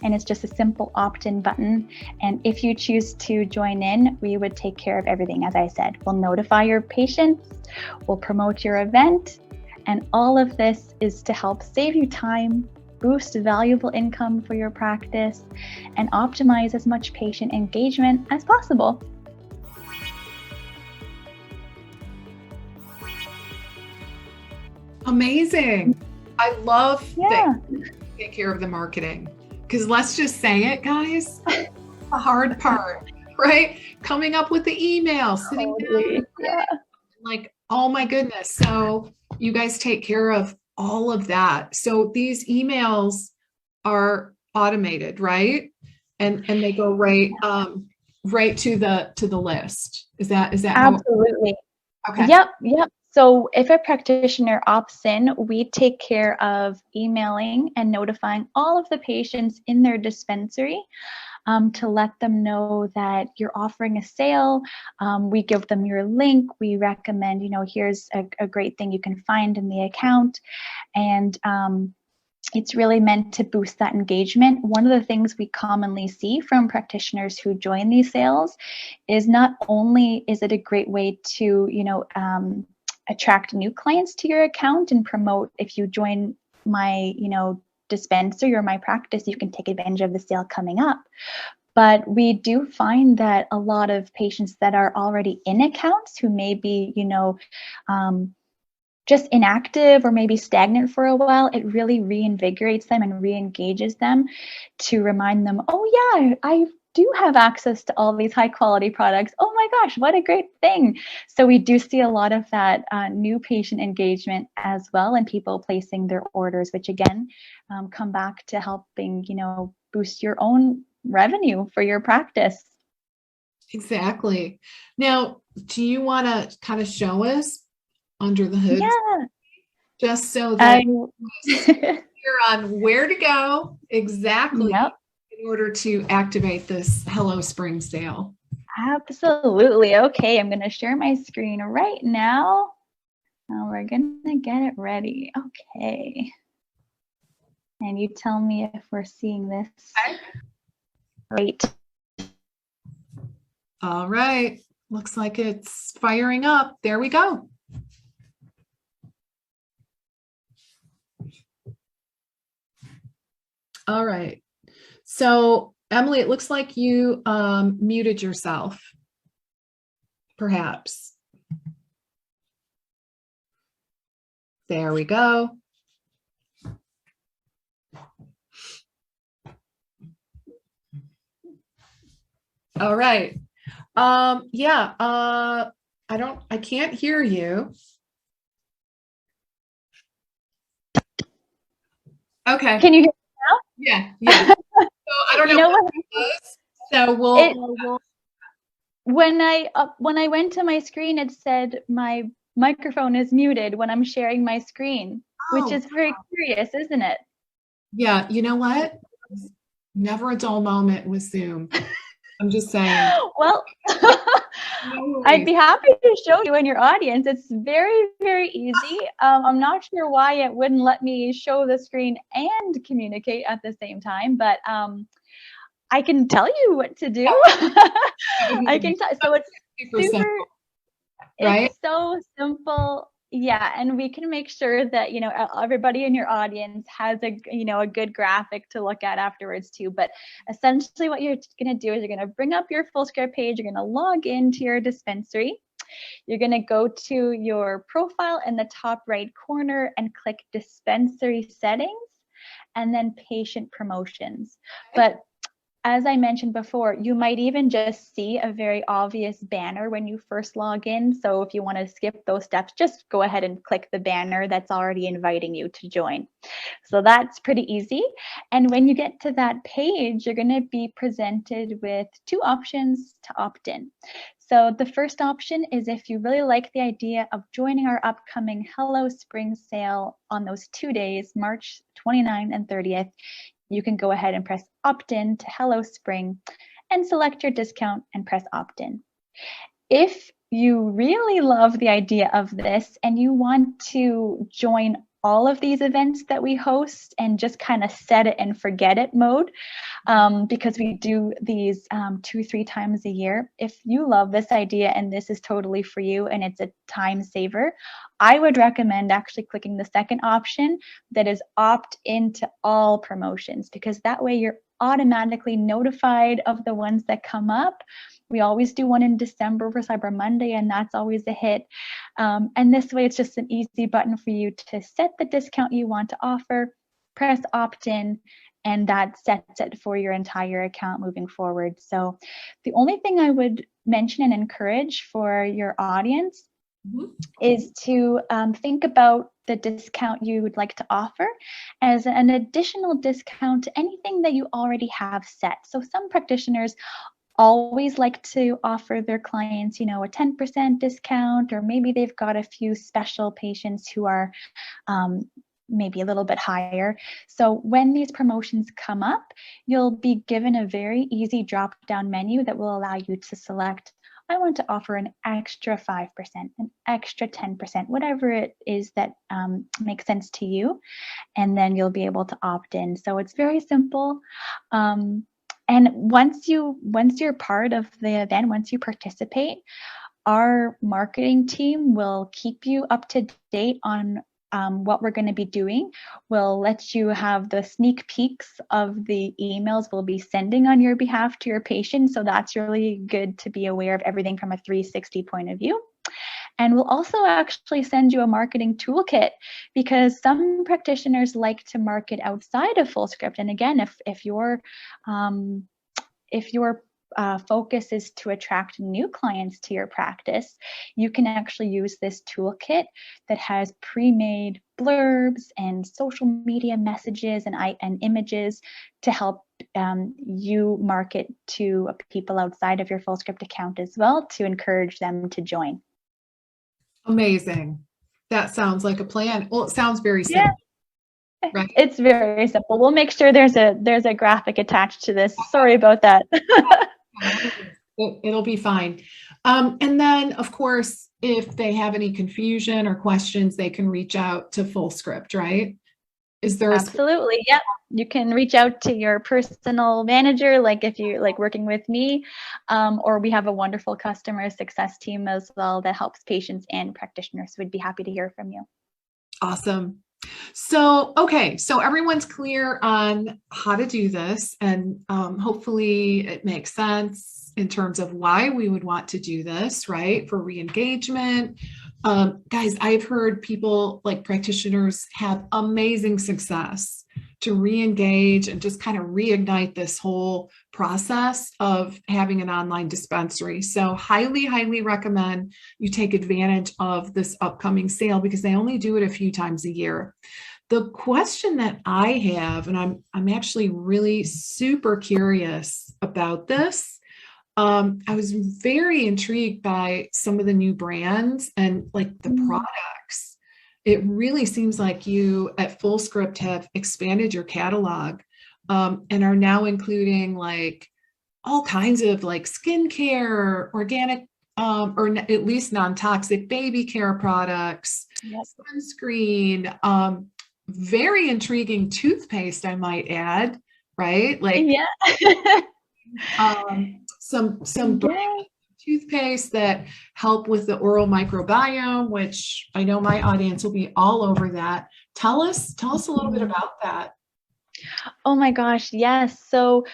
and it's just a simple opt-in button. And if you choose to join in, we would take care of everything. As I said, we'll notify your patients, we'll promote your event, and all of this is to help save you time, boost valuable income for your practice, and optimize as much patient engagement as possible. Amazing. I love that you take care of the marketing, because let's just say it, guys, the hard part, right? Coming up with the email, sitting down, like, oh my goodness. So you guys take care of all of that. So these emails are automated, right? And they go right to the list. Is that absolutely how? Okay. Yep. So if a practitioner opts in, we take care of emailing and notifying all of the patients in their dispensary to let them know that you're offering a sale. We give them your link. We recommend, here's a great thing you can find in the account. And it's really meant to boost that engagement. One of the things we commonly see from practitioners who join these sales is not only is it a great way to, attract new clients to your account and promote, if you join my, dispensary or my practice, you can take advantage of the sale coming up. But we do find that a lot of patients that are already in accounts who may be, just inactive or maybe stagnant for a while, it really reinvigorates them and re-engages them to remind them, oh yeah, I do have access to all these high quality products. Oh my gosh, what a great thing. So we do see a lot of that new patient engagement as well, and people placing their orders, which again, come back to helping, boost your own revenue for your practice. Exactly. Now, do you want to kind of show us under the hood? Yeah. Just so that you're on where to go exactly. Yep. In order to activate this Hello Spring sale. Absolutely. Okay, I'm going to share my screen right now. We're going to get it ready. Okay. And you tell me if we're seeing this. Okay. Great. All right. Looks like it's firing up. There we go. All right. So, Emily, it looks like you muted yourself, perhaps. There we go. All right. I can't hear you. Okay. Can you hear me now? Yeah. So I don't know what it was. So when I went to my screen, it said my microphone is muted when I'm sharing my screen, which is very curious, isn't it? Yeah. You know what? Never a dull moment with Zoom. I'm just saying. Well, I'd be happy to show you and your audience. It's very, very easy. I'm not sure why it wouldn't let me show the screen and communicate at the same time, but I can tell you what to do. I can tell. So it's super simple, right? It's so simple. Yeah, and we can make sure that, everybody in your audience has a good graphic to look at afterwards too. But essentially what you're going to do is you're going to bring up your Fullscript page. You're going to log into your dispensary. You're going to go to your profile in the top right corner and click dispensary settings and then patient promotions. But as I mentioned before, you might even just see a very obvious banner when you first log in. So if you want to skip those steps, just go ahead and click the banner that's already inviting you to join. So that's pretty easy. And when you get to that page, you're going to be presented with two options to opt in. So the first option is if you really like the idea of joining our upcoming Hello Spring sale on those 2 days, March 29th and 30th, you can go ahead and press opt-in to Hello Spring and select your discount and press opt-in. If you really love the idea of this and you want to join all of these events that we host and just kind of set it and forget it mode, because we do these 2-3 times a year. If you love this idea and this is totally for you and it's a time saver, I would recommend actually clicking the second option that is opt into all promotions, because that way you're automatically notified of the ones that come up. We always do one in December for Cyber Monday, and that's always a hit. And this way, it's just an easy button for you to set the discount you want to offer, press opt-in, and that sets it for your entire account moving forward. So the only thing I would mention and encourage for your audience is to think about the discount you would like to offer as an additional discount to anything that you already have set. So some practitioners always like to offer their clients, you know, a 10% discount, or maybe they've got a few special patients who are maybe a little bit higher. So when these promotions come up, you'll be given a very easy drop-down menu that will allow you to select, I want to offer an extra 5%, an extra 10%, whatever it is that makes sense to you. And then you'll be able to opt in. So it's very simple. And once you're part of the event, once you participate, our marketing team will keep you up to date on what we're going to be doing. We'll let you have the sneak peeks of the emails we'll be sending on your behalf to your patients. So that's really good to be aware of everything from a 360 point of view. And we'll also actually send you a marketing toolkit, because some practitioners like to market outside of Fullscript. And again, if your focus is to attract new clients to your practice, you can actually use this toolkit that has pre-made blurbs and social media messages and images to help you market to people outside of your Fullscript account as well, to encourage them to join. Amazing. That sounds like a plan. Well, it sounds very simple. Yeah. Right? It's very simple. We'll make sure there's a graphic attached to this. Sorry about that. It'll be fine. And then, of course, if they have any confusion or questions, they can reach out to Fullscript, right? Is there Absolutely. Yep. You can reach out to your personal manager, like if you like working with me, or we have a wonderful customer success team as well that helps patients and practitioners. We'd be happy to hear from you. Awesome. So, okay, so everyone's clear on how to do this, and hopefully it makes sense in terms of why we would want to do this, right? For re-engagement. Guys, I've heard people, like practitioners, have amazing success to re-engage and just kind of reignite this whole process of having an online dispensary. So highly, highly recommend you take advantage of this upcoming sale, because they only do it a few times a year. The question that I have, and I'm actually really super curious about this. I was very intrigued by some of the new brands and like the products. It really seems like you at Fullscript have expanded your catalog and are now including like all kinds of like skincare, organic, or at least non-toxic baby care products, sunscreen, very intriguing toothpaste, I might add, right? Like, yeah. some toothpaste that help with the oral microbiome, which I know my audience will be all over that. Tell us a little bit about that. Oh my gosh, yes. So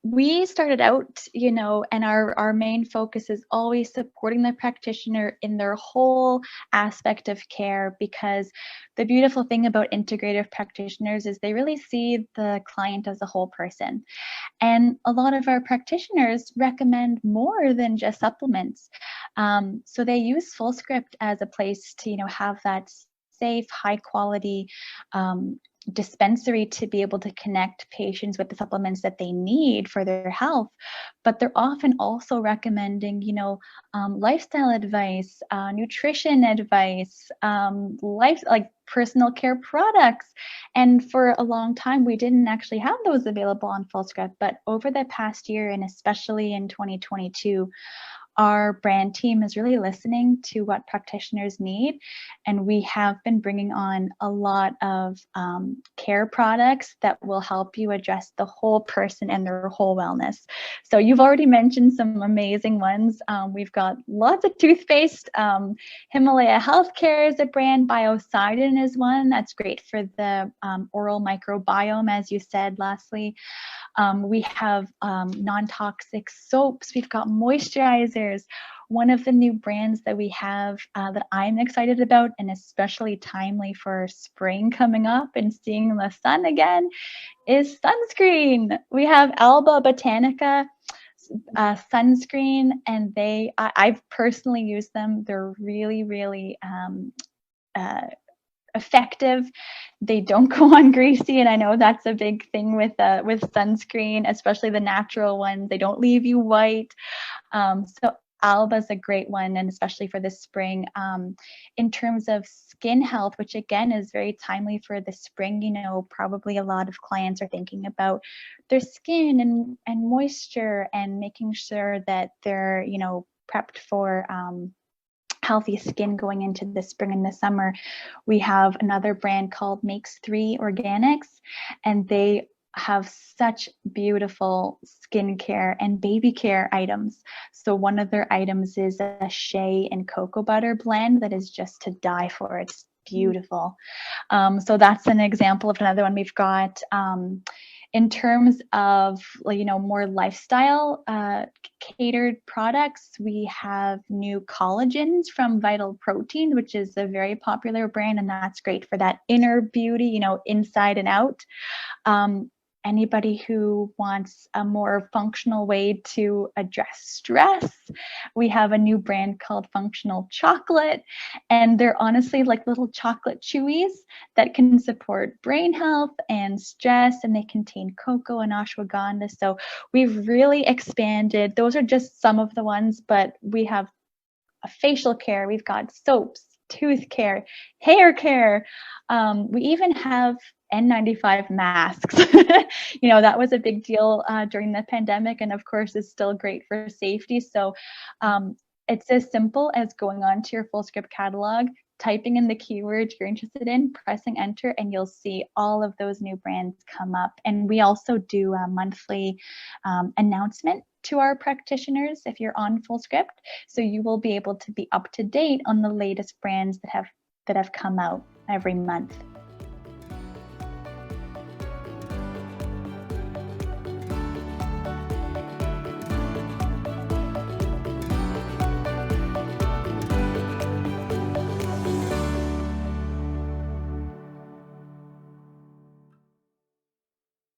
we started out, you know, and our main focus is always supporting the practitioner in their whole aspect of care, because the beautiful thing about integrative practitioners is they really see the client as a whole person. And a lot of our practitioners recommend more than just supplements. So they use Fullscript as a place to, you know, have that safe, high quality dispensary to be able to connect patients with the supplements that they need for their health. But they're often also recommending, you know, lifestyle advice, nutrition advice, like personal care products. And for a long time, we didn't actually have those available on Fullscript. But over the past year, and especially in 2022, our brand team is really listening to what practitioners need, and we have been bringing on a lot of care products that will help you address the whole person and their whole wellness. So you've already mentioned some amazing ones. We've got lots of toothpaste. Himalaya Healthcare is a brand. Biocidin is one that's great for the oral microbiome, as you said, Lesli. We have non-toxic soaps. We've got moisturizers. One of the new brands that we have that I'm excited about, and especially timely for spring coming up and seeing the sun again, is sunscreen. We have Alba Botanica sunscreen, and I've personally used them. They're really, really effective. They don't go on greasy, and I know that's a big thing with sunscreen, especially the natural ones. They don't leave you white. So Alba's a great one, and especially for the spring. In terms of skin health, which again is very timely for the spring, you know, probably a lot of clients are thinking about their skin and moisture and making sure that they're, you know, prepped for healthy skin going into the spring and the summer. We have another brand called Makes 3 Organics, and they have such beautiful skincare and baby care items. So one of their items is a shea and cocoa butter blend that is just to die for. It's beautiful. So that's an example of another one. We've got in terms of, you know, more lifestyle catered products, we have new collagens from Vital Protein, which is a very popular brand, and that's great for that inner beauty, you know, inside and out. Anybody who wants a more functional way to address stress, we have a new brand called Functional Chocolate, and they're honestly like little chocolate chewies that can support brain health and stress, and they contain cocoa and ashwagandha. So we've really expanded. Those are just some of the ones, but we have a facial care, we've got soaps, tooth care, hair care. We even have N95 masks. You know, that was a big deal during the pandemic, and of course is still great for safety. So it's as simple as going on to your Fullscript catalog, typing in the keywords you're interested in, pressing enter, and you'll see all of those new brands come up. And we also do a monthly announcement to our practitioners if you're on Fullscript, so you will be able to be up to date on the latest brands that have come out every month.